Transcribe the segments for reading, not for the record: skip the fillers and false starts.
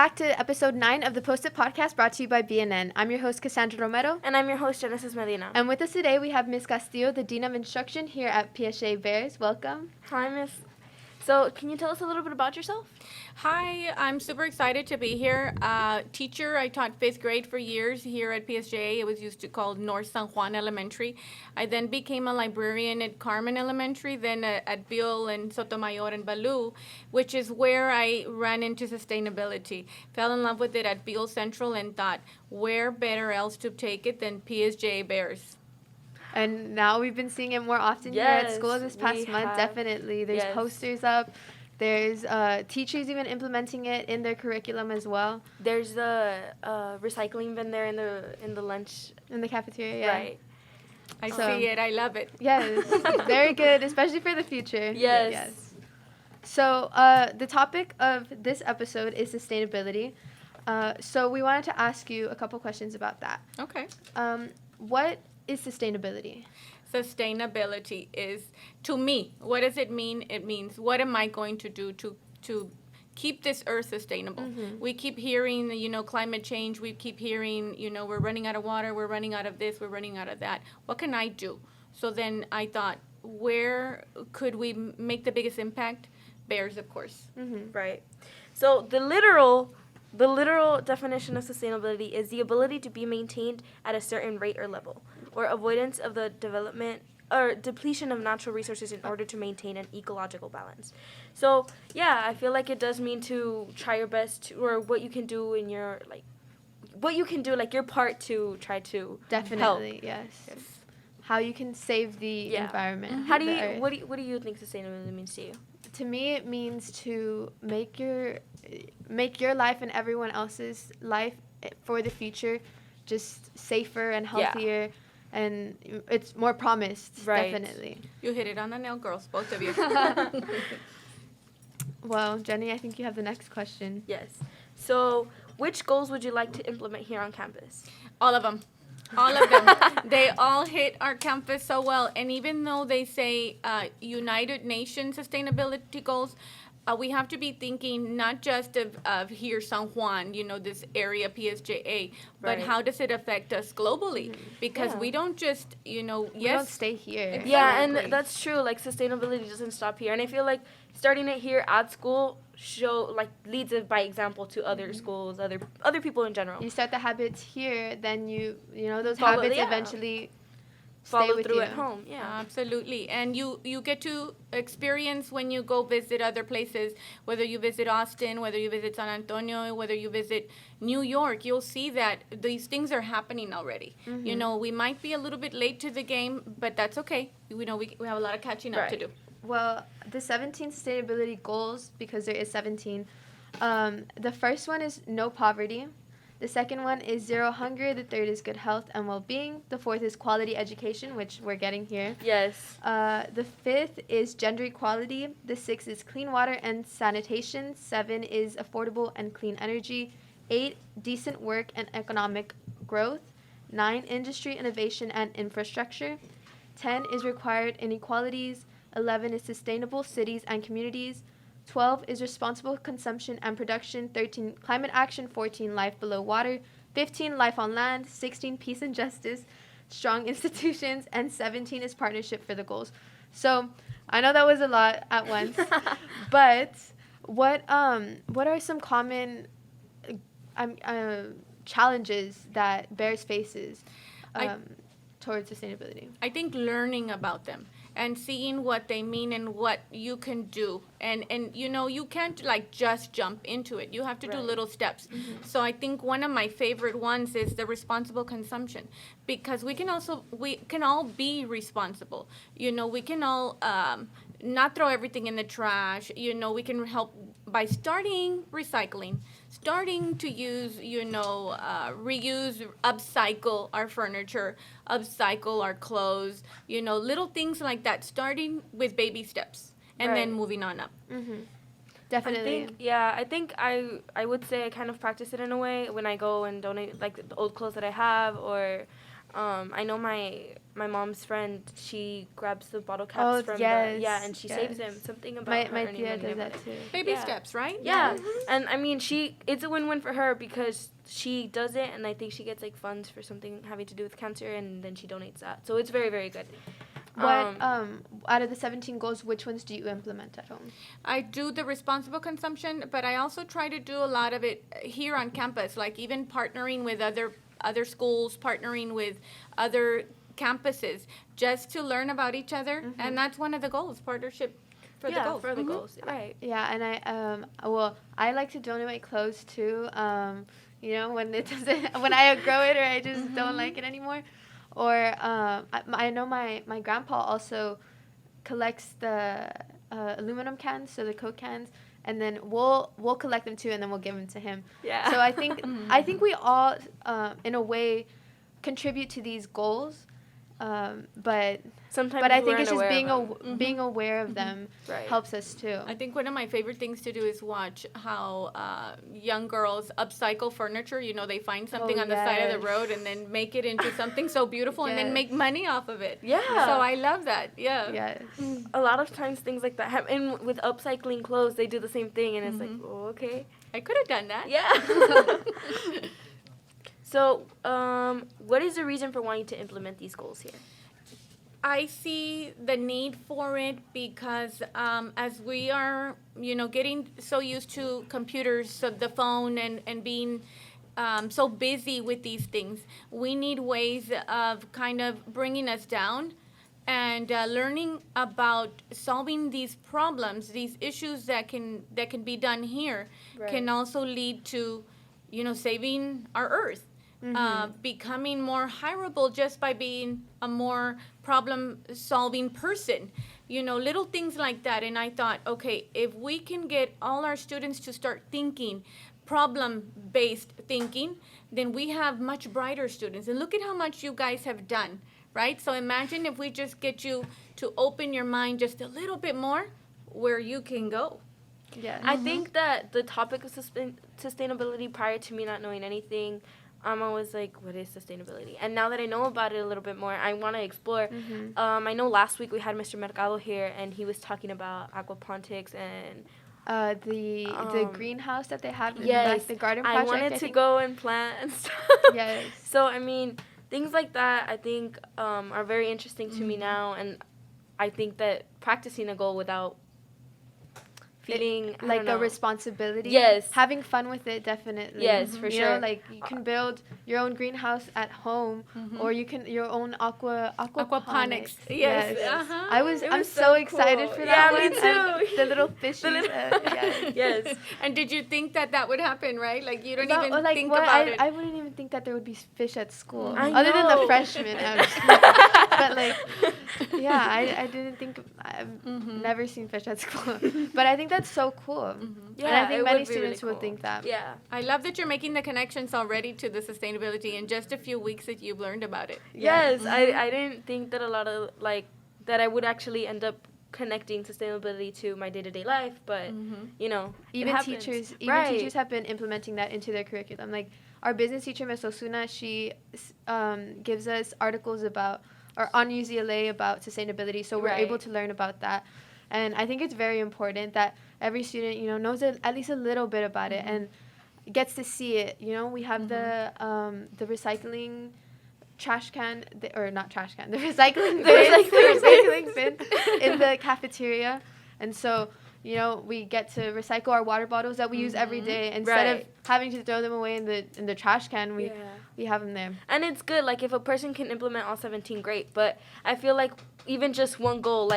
back to episode 9 of the Post-it Podcast brought to you by BNN. I'm your host, Cassandra Romero. And I'm your host, Genesis Medina. And with us today, we have Ms. Castillo, the Dean of Instruction here at PSA Bears. Welcome. Hi, Miss. So, can you tell us a little bit about yourself? Hi, I'm super excited to be here. Teacher, I taught 5th grade for years here at PSJ. It was used to call North San Juan Elementary. I then became a librarian at Carmen Elementary, then at Bill and Sotomayor and Baloo, which is where I ran into sustainability. Fell in love with it at Bill Central and thought, where better else to take it than PSJ Bears? And now we've been seeing it more often here at school this past month, definitely. There's posters up. There's teachers even implementing it in their curriculum as well. There's the recycling bin there in the lunch. In the cafeteria, yeah. Right. I see it. I love it. Yes, very good, especially for the future. Yes. So the topic of this episode is sustainability. So we wanted to ask you a couple questions about that. Okay. What is sustainability? Sustainability is, to me, what does it mean? It means, what am I going to do to keep this earth sustainable? Mm-hmm. We keep hearing, climate change. We keep hearing, we're running out of water. We're running out of this. We're running out of that. What can I do? So then I thought, where could we make the biggest impact? Bears, of course. Mm-hmm. Right. So the literal definition of sustainability is the ability to be maintained at a certain rate or level, or avoidance of the development or depletion of natural resources in order to maintain an ecological balance. So, yeah, I feel like it does mean to try your best or what you can do in your, your part to try to Definitely, help. Yes. How you can save the environment. Mm-hmm. What do you think sustainability means to you? To me, it means to make your life and everyone else's life for the future just safer and healthier. Yeah. And it's more promised, definitely. You hit it on the nail, girls, both of you. Well, Jenny, I think you have the next question. Yes. So, which goals would you like to implement here on campus? All of them. All of them. They all hit our campus so well. And even though they say United Nations sustainability goals, we have to be thinking not just of here, San Juan, this area, PSJA, but how does it affect us globally? Mm-hmm. Because we don't just, we don't stay here. Exactly. Yeah, and that's true. Like, sustainability doesn't stop here. And I feel like starting it here at school leads it by example to other schools, other people in general. You start the habits here, then those habits eventually follow through at home. Yeah, absolutely. And you get to experience when you go visit other places, whether you visit Austin, whether you visit San Antonio, whether you visit New York, you'll see that these things are happening already. Mm-hmm. We might be a little bit late to the game, but that's okay. We have a lot of catching up to do. Well, the 17 sustainability goals, because there is 17, the first one is no poverty. The second one is zero hunger. The third is good health and well-being. The fourth is quality education, which we're getting here. Yes. The fifth is gender equality. The sixth is clean water and sanitation. 7 is affordable and clean energy. 8, decent work and economic growth. 9, industry, innovation, and infrastructure. 10 is required inequalities. 11 is sustainable cities and communities. 12 is responsible consumption and production. 13, climate action. 14, life below water. 15, life on land. 16, peace and justice, strong institutions. And 17 is partnership for the goals. So I know that was a lot at once, but what are some common challenges that Bears faces towards sustainability? I think learning about them and seeing what they mean and what you can do. And you can't just jump into it. You have to do little steps. Mm-hmm. So I think one of my favorite ones is the responsible consumption, because we can all be responsible. We can all not throw everything in the trash. We can help by starting recycling, starting to use, reuse, upcycle our furniture, upcycle our clothes, little things like that, starting with baby steps and then moving on up. Mm-hmm. Definitely. I think I would say I kind of practice it in a way when I go and donate, the old clothes that I have, or I know my mom's friend, she grabs the bottle caps from and she saves them. Something about my her tia does that too. Baby steps, right? Yeah. And I mean, it's a win-win for her because she does it, and I think she gets like funds for something having to do with cancer, and then she donates that. So it's very, very good. What out of the 17 goals, which ones do you implement at home? I do the responsible consumption, but I also try to do a lot of it here on campus, like even partnering with other schools, partnering with other campuses, just to learn about each other. And that's one of the goals, partnership for the goals. For the goals, right. Yeah, and I like to donate my clothes too. You know, when it doesn't, when I outgrow it or I just don't like it anymore. Or I know my grandpa also collects the aluminum cans, so the Coke cans, and then we'll collect them too, and then we'll give them to him. Yeah. So I think we all in a way contribute to these goals, but sometimes I think it's just being being aware of them helps us too. I think one of my favorite things to do is watch how young girls upcycle furniture. You know, they find something on the side of the road and then make it into something so beautiful and then make money off of it. Yeah. So I love that. Yeah. Yes. A lot of times things like that happen. And with upcycling clothes, they do the same thing, and it's like, oh, okay. I could have done that. Yeah. So, what is the reason for wanting to implement these goals here? I see the need for it because as we are, getting so used to computers, so the phone, and being so busy with these things, we need ways of kind of bringing us down and learning about solving these problems, these issues that can be done here, can also lead to, saving our Earth. Becoming more hireable just by being a more problem-solving person, little things like that. And I thought, okay, if we can get all our students to start thinking problem-based thinking, then we have much brighter students. And look at how much you guys have done, right? So imagine if we just get you to open your mind just a little bit more where you can go. Yeah. I think that the topic of sustainability, prior to me not knowing anything, I'm always like, what is sustainability? And now that I know about it a little bit more, I want to explore. I know last week we had Mr. Mercado here, and he was talking about aquaponics and the greenhouse that they have, like the garden project. I wanted to go and plant and stuff. Yes. So, I mean, things like that, I think, are very interesting to me now, and I think that practicing a goal without feeling like a responsibility. Yes. Having fun with it, definitely. Yes, for sure. You know, like you can build your own greenhouse at home, or you can your own aquaponics. Yes. I'm so excited for that one. Me too. The little fishies. Yes. And did you think that would happen, right? Like you don't even think about it. I wouldn't even think that there would be fish at school, other than the freshmen. But like, yeah, I didn't think I've never seen fish at school, but I think that's so cool. Yeah, and I think many really students cool. will think that. Yeah. I love that you're making the connections already to the sustainability in just a few weeks that you've learned about it. Yes, I didn't think that a lot of that I would actually end up connecting sustainability to my day-to-day life, but even teachers have been implementing that into their curriculum. Like our business teacher, Ms. Osuna, she gives us articles on UCLA about sustainability, so we're able to learn about that. And I think it's very important that every student, knows at least a little bit about it and gets to see it. We have the recycling trash can, the recycling bin in the cafeteria. And so, we get to recycle our water bottles that we use every day instead of having to throw them away in the trash can. We have them there. And it's good. Like, if a person can implement all 17, great. But I feel like even just one goal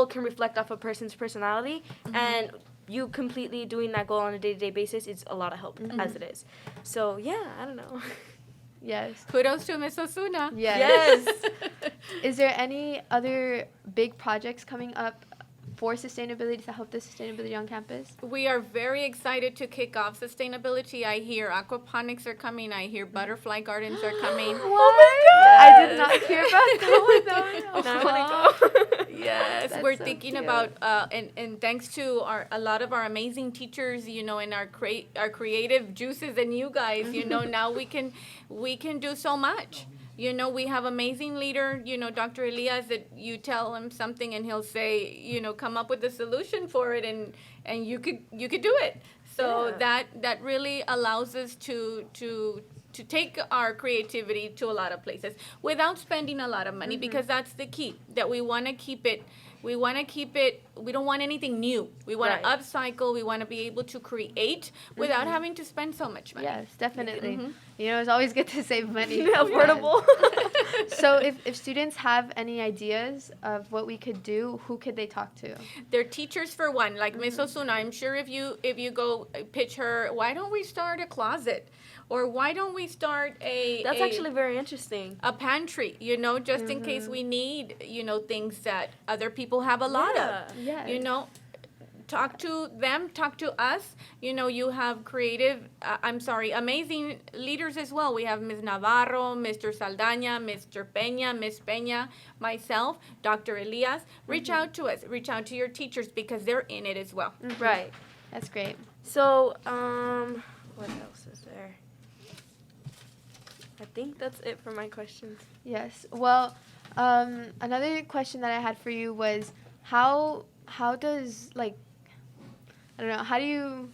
can reflect off a person's personality. And you completely doing that goal on a day-to-day basis is a lot of help as it is. So, yeah, I don't know. Yes. Kudos to Ms. Osuna. Yes. Is there any other big projects coming up for sustainability to help the sustainability on campus? We are very excited to kick off sustainability. I hear aquaponics are coming. I hear butterfly gardens are coming. Oh my God! I did not hear about that one. Yes, That's we're so thinking cute. about and thanks to a lot of our amazing teachers, and our creative juices and you guys, now we can do so much. You know, we have amazing leader, you know, Dr. Elias, that you tell him something and he'll say, you know, come up with a solution for it, and you could do it. So that really allows us to take our creativity to a lot of places without spending a lot of money, because that's the key, that we want to keep it. We don't want anything new. We want to upcycle. We want to be able to create without having to spend so much money. Yes, definitely. You know, it's always good to save money. Affordable. So if students have any ideas of what we could do, who could they talk to? Their teachers, for one, like Miss Osuna. I'm sure if you go pitch her, why don't we start a closet? Or why don't we start That's actually very interesting. A pantry, you know, just in case we need, you know, things that other people have a lot of. Yes. You know, talk to them, talk to us. You know, you have amazing leaders as well. We have Ms. Navarro, Mr. Saldaña, Mr. Peña, Ms. Peña, myself, Dr. Elias. Reach out to us. Reach out to your teachers, because they're in it as well. Right. That's great. So, what else is there? I think that's it for my questions. Yes. Well, another question that I had for you was how does, like, I don't know, how do you,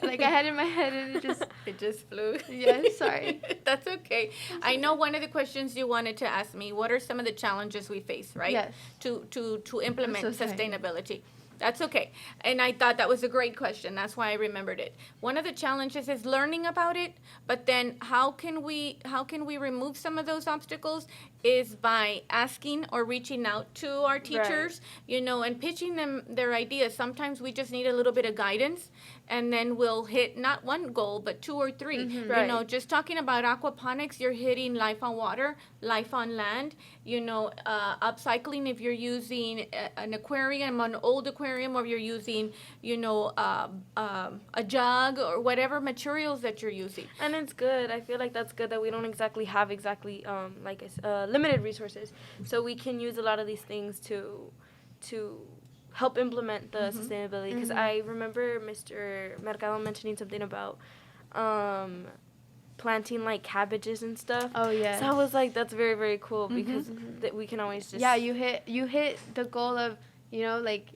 like, I had it in my head and It just flew. Yes, sorry. That's okay. I know one of the questions you wanted to ask me, what are some of the challenges we face, right? Yes. To implement I'm so sorry. sustainability. That's okay. And I thought that was a great question. That's why I remembered it. One of the challenges is learning about it, but then how can we remove some of those obstacles is by asking or reaching out to our teachers, you know, and pitching them their ideas. Sometimes we just need a little bit of guidance, and then we'll hit not one goal, but 2 or 3. You know, just talking about aquaponics, you're hitting life on water, life on land, you know, upcycling if you're using an aquarium, an old aquarium, or you're using, you know, a jug or whatever materials that you're using. And it's good. I feel like that's good that we don't have like limited resources, so we can use a lot of these things to help implement the sustainability. Because I remember Mr. Mercado mentioning something about planting like cabbages and stuff. Oh yeah. So I was like, that's very, very cool, because that we can always just you hit the goal of, you know, like,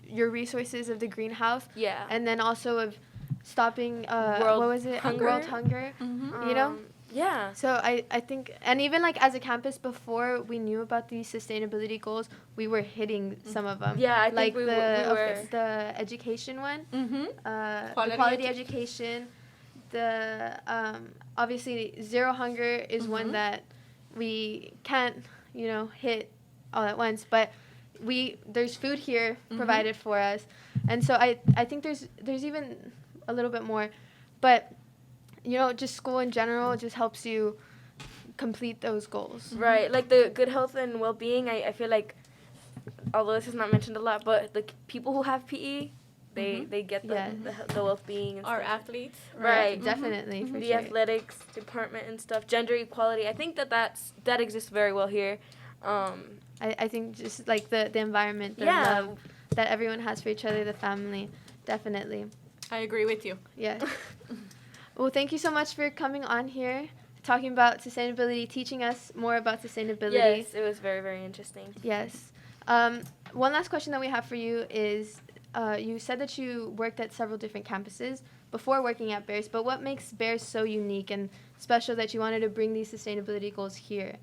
your resources of the greenhouse. Yeah. And then also of stopping World what was it? hunger. World hunger. You know? Yeah. So I think, and even like as a campus, before we knew about these sustainability goals, we were hitting some of them. Yeah, I think like we the were. the education one, Quality quality education. The obviously zero hunger is one that we can't, you know, hit all at once, but there's food here provided for us, and so I think there's even a little bit more, but, you know, just school in general just helps you complete those goals. Right, like the good health and well-being, I feel like, although this is not mentioned a lot, but the people who have PE, they get the well-being and Our stuff. athletes. Right. Definitely, for The sure. athletics department and stuff, gender equality, I think that exists very well here. I think just like the environment, the love that everyone has for each other, the family, definitely. I agree with you. Yes. Well, thank you so much for coming on here, talking about sustainability, teaching us more about sustainability. Yes, it was very, very interesting. Yes. One last question that we have for you is, you said that you worked at several different campuses before working at Bears, but what makes Bears so unique and special that you wanted to bring these sustainability goals here?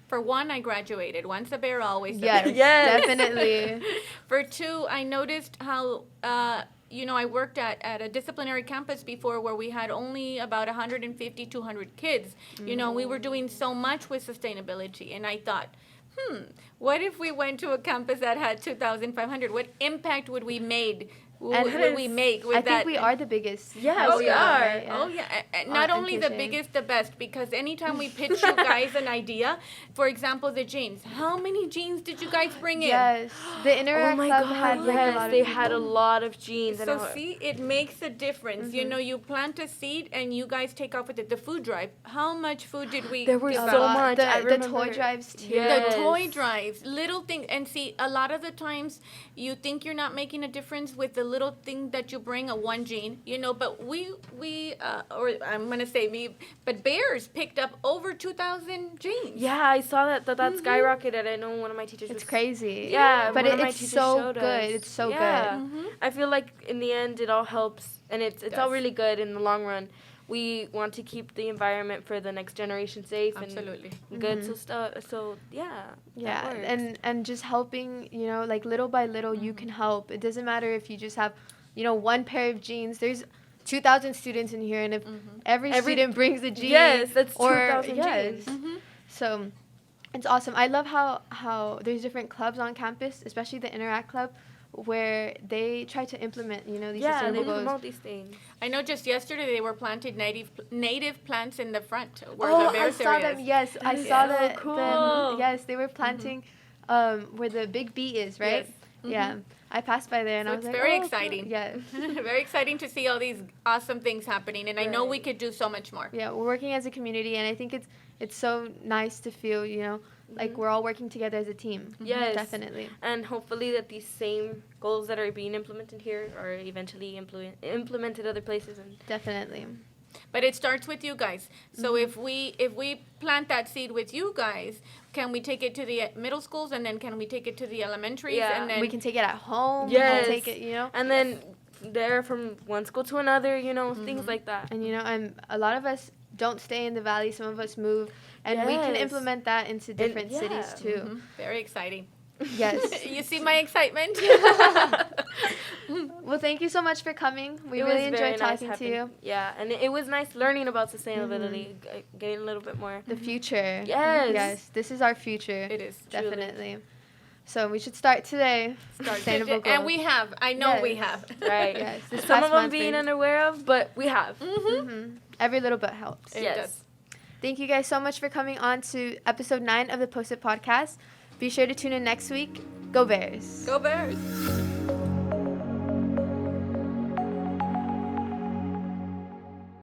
For one, I graduated. Once a bear, always a Yes, bear. Yes. definitely. For two, I noticed how, you know, I worked at a disciplinary campus before where we had only about 150, 200 kids. You know, we were doing so much with sustainability. And I thought, what if we went to a campus that had 2,500? What impact would we make with I that? think we are the biggest. Yeah, house we now, are. right? Oh, yeah. Not On only the Tuesday. biggest, the best, because anytime we pitch you guys an idea, for example, the jeans. How many jeans did you guys bring in? Yes. The Interact Oh my Club God, had like a yes, lot of they people. had a lot of jeans. So see, it makes a difference. You know, you plant a seed and you guys take off with it. The food drive. How much food did we There were give so out? much. I The remember. toy drives too. Yes. The toy drives, little things. And see, a lot of the times you think you're not making a difference with the the little thing that you bring, a one gene, you know, but or I'm going to say me, but Bears picked up over 2,000 genes. Yeah, I saw that skyrocketed. I know one of my teachers It's was crazy. Yeah, but one of my it's teachers so showed good. us. It's so Yeah. good. I feel like in the end it all helps, and it's all does. really good in the long run. We want to keep the environment for the next generation safe Absolutely. and good. So yeah. Yeah, that works. and just helping, you know, like little by little you can help. It doesn't matter if you just have, you know, one pair of jeans. There's 2,000 students in here, and if every student brings a jean, Yes, that's or 2,000 jeans. So it's awesome. I love how there's different clubs on campus, especially the Interact Club, where they try to implement, you know, these Yeah, they sustainable goals. promote these things. I know just yesterday they were planted native plants in the front where Oh, the I Bears saw area them. is. Yes, I That saw is so the cool. yes, they were planting where the big B is, right? Yes. Yeah. I passed by there and So I was it's like, very oh, cool. exciting. Yeah. Very exciting to see all these awesome things happening, and I know we Right. could do so much more. Yeah, we're working as a community, and I think it's so nice to feel, you know, like we're all working together as a team. Yes. Definitely. And hopefully that these same goals that are being implemented here are eventually implemented other places. And Definitely. But it starts with you guys. So if we plant that seed with you guys, can we take it to the middle schools, and then can we take it to the elementaries, Yeah. and then We can take it at home. Yes. We can take it, you know. and then there from one school to another, you know, things like that. And, you know, and a lot of us don't stay in the valley. Some of us move. And we can Yes. implement that into different yeah. cities, too. very exciting. Yes. You see my excitement? Well, thank you so much for coming. We It really was very enjoyed nice talking to having- you. Yeah, and it was nice learning about sustainability, getting a little bit more. The future. Yes. Yes, this is our future. It is. Truly. Definitely. So we should start today. Sustainable goals. And we have. I know we Yes. have. Right. Yes, this Some past of them month being we- unaware of, but we have. Every little bit helps. It Yes. does. Thank you guys so much for coming on to episode 9 of the Post-it Podcast. Be sure to tune in next week. Go Bears. Go Bears.